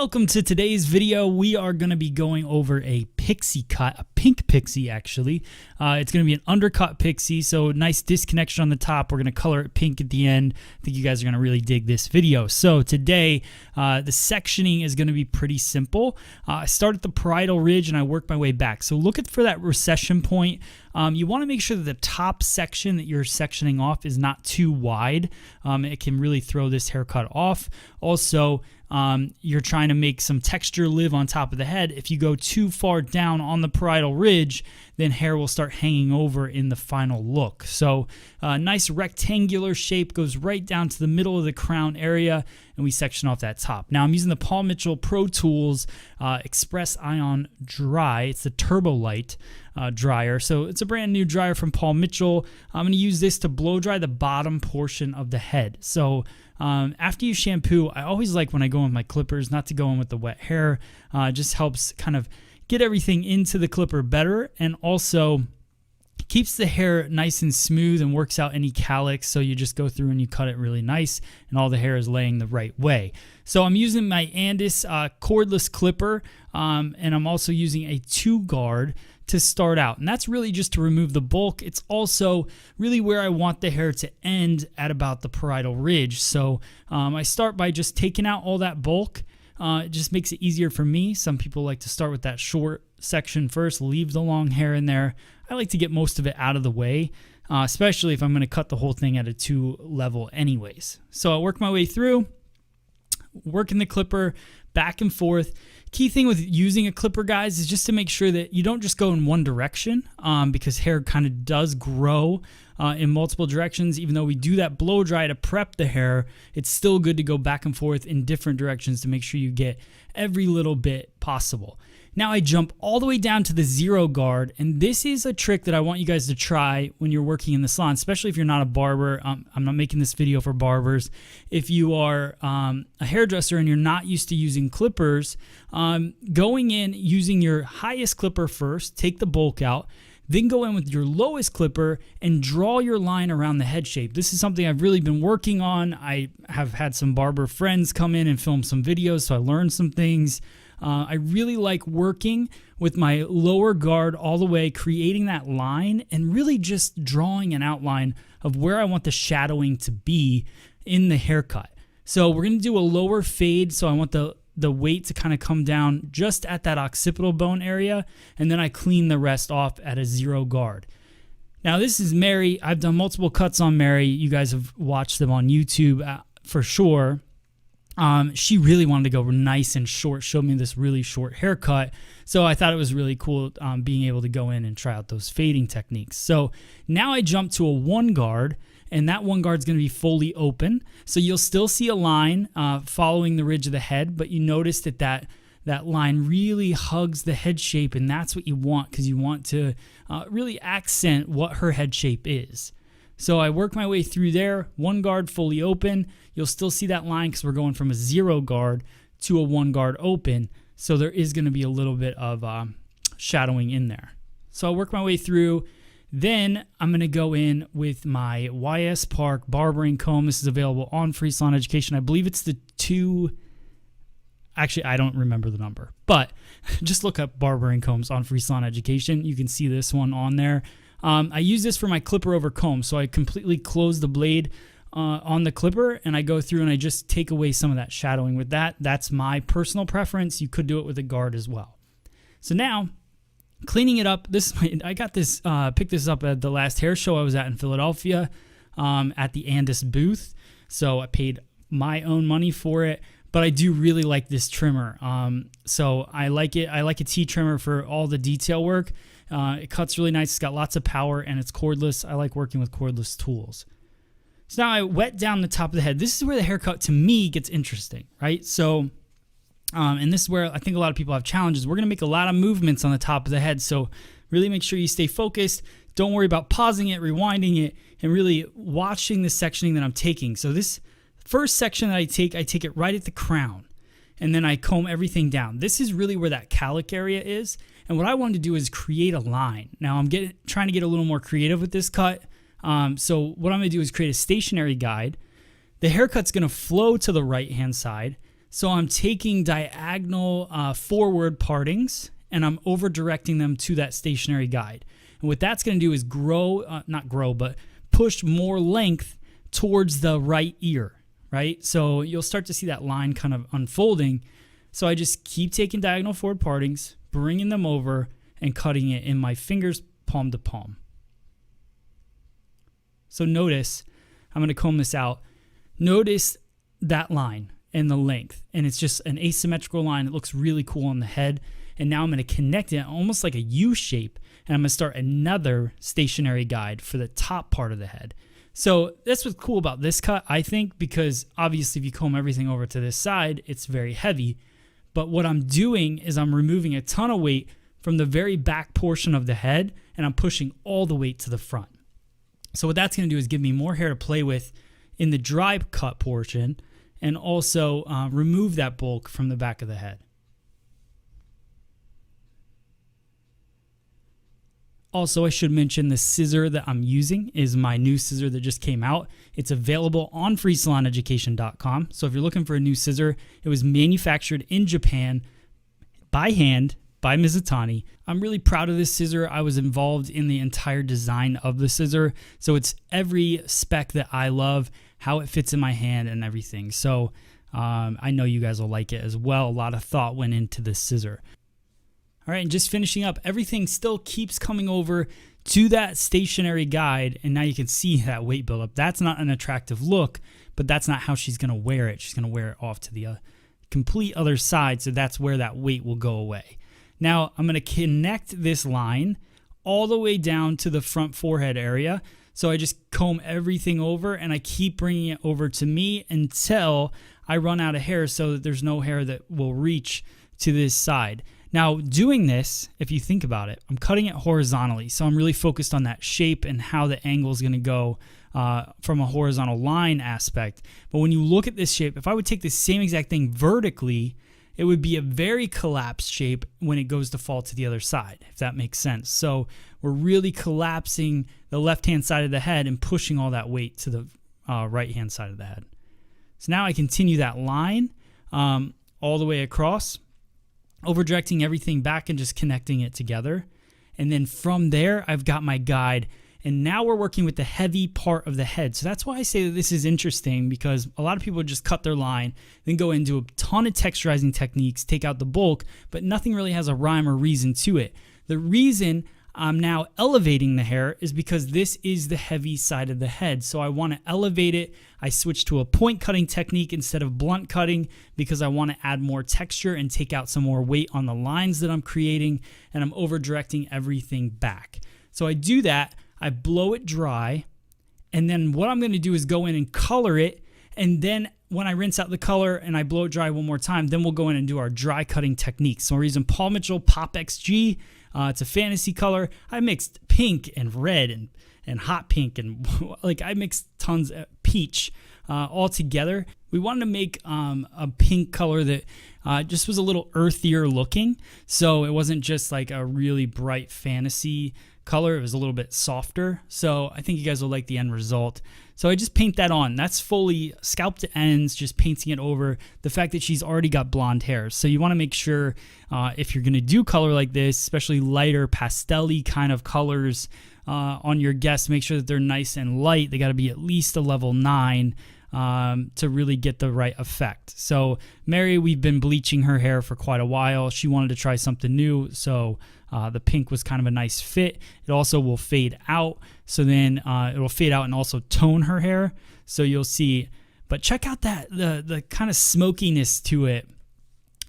Welcome to today's video. We are going to be going over a pixie cut, a pink pixie actually. It's going to be an undercut pixie, so nice disconnection on the top. We're going to color it pink at the end. I think you guys are going to really dig this video. So today, the sectioning is going to be pretty simple. I start at the parietal ridge and I work my way back. So look for that recession point. You want to make sure that the top section that you're sectioning off is not too wide. It can really throw this haircut off. Also, you're trying to make some texture live on top of the head. If you go too far down on the parietal ridge, then hair will start hanging over in the final look. So a nice rectangular shape goes right down to the middle of the crown area, and we section off that top. Now I'm using the Paul Mitchell Pro Tools Express Ion Dry. It's the Turbo Light dryer. So it's a brand new dryer from Paul Mitchell. I'm going to use this to blow dry the bottom portion of the head. So after you shampoo, I always like when I go in with my clippers not to go in with the wet hair. It just helps kind of get everything into the clipper better, and also keeps the hair nice and smooth and works out any calyx. So you just go through and you cut it really nice and all the hair is laying the right way. So I'm using my Andis cordless clipper, and I'm also using a 2-guard to start out, and that's really just to remove the bulk. It's also really where I want the hair to end at about the parietal ridge. So I start by just taking out all that bulk. It just makes it easier for me. Some people like to start with that short section first, leave the long hair in there. I like to get most of it out of the way, especially if I'm going to cut the whole thing at a 2 level anyways. So I work my way through, working the clipper back and forth. Key thing with using a clipper, guys, is just to make sure that you don't just go in one direction, because hair kind of does grow in multiple directions. Even though we do that blow dry to prep the hair, it's still good to go back and forth in different directions to make sure you get every little bit possible. Now I jump all the way down to the 0 guard, and this is a trick that I want you guys to try when you're working in the salon, especially if you're not a barber. I'm not making this video for barbers. If you are a hairdresser and you're not used to using clippers, going in using your highest clipper first, take the bulk out, then go in with your lowest clipper and draw your line around the head shape. This is something I've really been working on. I have had some barber friends come in and film some videos, so I learned some things. I really like working with my lower guard all the way, creating that line and really just drawing an outline of where I want the shadowing to be in the haircut. So we're going to do a lower fade, so I want the weight to kind of come down just at that occipital bone area, and then I clean the rest off at a 0 guard. Now this is Mary. I've done multiple cuts on Mary. You guys have watched them on YouTube for sure. She really wanted to go nice and short, showed me this really short haircut. So I thought it was really cool being able to go in and try out those fading techniques. So now I jump to a 1 guard, and that 1 guard is going to be fully open. So you'll still see a line following the ridge of the head, but you notice that line really hugs the head shape, and that's what you want, because you want to really accent what her head shape is. So I work my way through there, 1 guard fully open. You'll still see that line because we're going from a 0 guard to a 1 guard open. So there is going to be a little bit of shadowing in there. So I work my way through. Then I'm going to go in with my YS Park barbering comb. This is available on Free Salon Education. I believe it's the 2... Actually, I don't remember the number, but just look up barbering combs on Free Salon Education. You can see this one on there. I use this for my clipper over comb, so I completely close the blade on the clipper, and I go through and I just take away some of that shadowing with that. That's my personal preference. You could do it with a guard as well. So now, cleaning it up. I got this, picked this up at the last hair show I was at in Philadelphia, at the Andis booth. So I paid my own money for it. But I do really like this trimmer. So I like it. I like a T trimmer for all the detail work. It cuts really nice. It's got lots of power, and it's cordless. I like working with cordless tools. So now I wet down the top of the head. This is where the haircut, to me, gets interesting, right? So, and this is where I think a lot of people have challenges. We're going to make a lot of movements on the top of the head. So really make sure you stay focused. Don't worry about pausing it, rewinding it, and really watching the sectioning that I'm taking. So this first section that I take it right at the crown, and then I comb everything down. This is really where that calic area is, and what I wanted to do is create a line. Now I'm trying to get a little more creative with this cut. So what I'm going to do is create a stationary guide. The haircut's going to flow to the right-hand side, So I'm taking diagonal forward partings and I'm over directing them to that stationary guide. And what that's going to do is but push more length towards the right ear, right? So you'll start to see that line kind of unfolding. So I just keep taking diagonal forward partings, bringing them over and cutting it in my fingers palm to palm. So notice, I'm going to comb this out. Notice that line and the length, and it's just an asymmetrical line. It looks really cool on the head. And now I'm going to connect it almost like a U shape, and I'm going to start another stationary guide for the top part of the head. So that's what's cool about this cut, I think, because obviously if you comb everything over to this side, it's very heavy. But what I'm doing is I'm removing a ton of weight from the very back portion of the head, and I'm pushing all the weight to the front. So what that's going to do is give me more hair to play with in the dry cut portion, and also remove that bulk from the back of the head. Also, I should mention the scissor that I'm using is my new scissor that just came out. It's available on freesaloneducation.com. So if you're looking for a new scissor, it was manufactured in Japan by hand by Mizutani. I'm really proud of this scissor. I was involved in the entire design of the scissor. So it's every spec that I love, how it fits in my hand and everything. So I know you guys will like it as well. A lot of thought went into this scissor. All right, and just finishing up, everything still keeps coming over to that stationary guide, and now you can see that weight buildup. That's not an attractive look, but that's not how she's going to wear it. She's going to wear it off to the complete other side, so that's where that weight will go away. Now, I'm going to connect this line all the way down to the front forehead area. So I just comb everything over, and I keep bringing it over to me until I run out of hair so that there's no hair that will reach to this side. Now, doing this, if you think about it, I'm cutting it horizontally, so I'm really focused on that shape and how the angle is going to go from a horizontal line aspect. But when you look at this shape, if I would take the same exact thing vertically, it would be a very collapsed shape when it goes to fall to the other side, if that makes sense. So we're really collapsing the left-hand side of the head and pushing all that weight to the right-hand side of the head. So now I continue that line all the way across, over directing everything back and just connecting it together. And then from there, I've got my guide. And now we're working with the heavy part of the head. So that's why I say that this is interesting, because a lot of people just cut their line, then go into a ton of texturizing techniques, take out the bulk, but nothing really has a rhyme or reason to it. The reason I'm now elevating the hair is because this is the heavy side of the head. So I want to elevate it. I switched to a point cutting technique instead of blunt cutting because I want to add more texture and take out some more weight on the lines that I'm creating, and I'm over directing everything back. So I do that, I blow it dry, and then what I'm going to do is go in and color it, and then when I rinse out the color and I blow it dry one more time, then we'll go in and do our dry cutting technique. So we're using Paul Mitchell Pop XG. It's a fantasy color. I mixed pink and red and hot pink, and like I mixed tons of peach all together. We wanted to make a pink color that just was a little earthier looking. So it wasn't just like a really bright fantasy color. It was a little bit softer. So I think you guys will like the end result. So I just paint that on. That's fully scalp to ends, just painting it over the fact that she's already got blonde hair. So you want to make sure if you're going to do color like this, especially lighter pastel-y kind of colors on your guests, make sure that they're nice and light. They got to be at least a level 9 to really get the right effect. So Mary, we've been bleaching her hair for quite a while. She wanted to try something new, so the pink was kind of a nice fit. It also will fade out, so then it will fade out and also tone her hair, so you'll see. But check out that the kind of smokiness to it.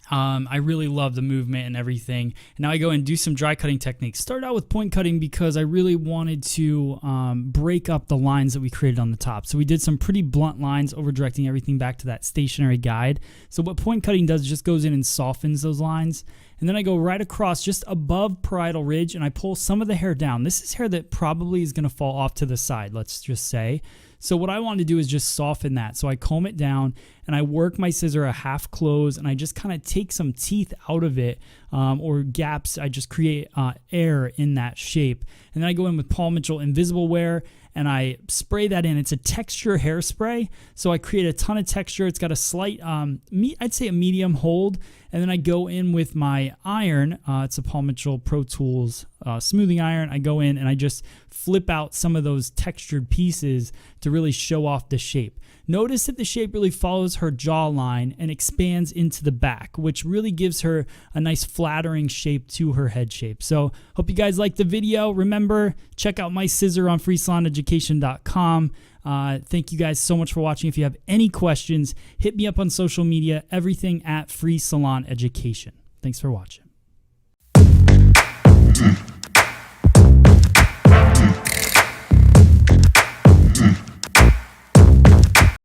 I really love the movement and everything. And now I go and do some dry cutting techniques. Start out with point cutting because I really wanted to break up the lines that we created on the top. So we did some pretty blunt lines, over directing everything back to that stationary guide. So what point cutting does is just goes in and softens those lines. And then I go right across just above parietal ridge and I pull some of the hair down. This is hair that probably is going to fall off to the side, let's just say. So what I want to do is just soften that. So I comb it down and I work my scissor a half close and I just kind of take some teeth out of it or gaps, I just create air in that shape. And then I go in with Paul Mitchell Invisible Wear and I spray that in. It's a texture hairspray, so I create a ton of texture. It's got a slight, I'd say a medium hold, and then I go in with my iron. It's a Paul Mitchell Pro Tools smoothing iron. I go in and I just flip out some of those textured pieces to really show off the shape. Notice that the shape really follows her jawline and expands into the back, which really gives her a nice flattering shape to her head shape. So hope you guys liked the video. Remember, check out my scissor on freesaloneducation.com. Thank you guys so much for watching. If you have any questions, hit me up on social media, everything at Free Salon Education. Thanks for watching.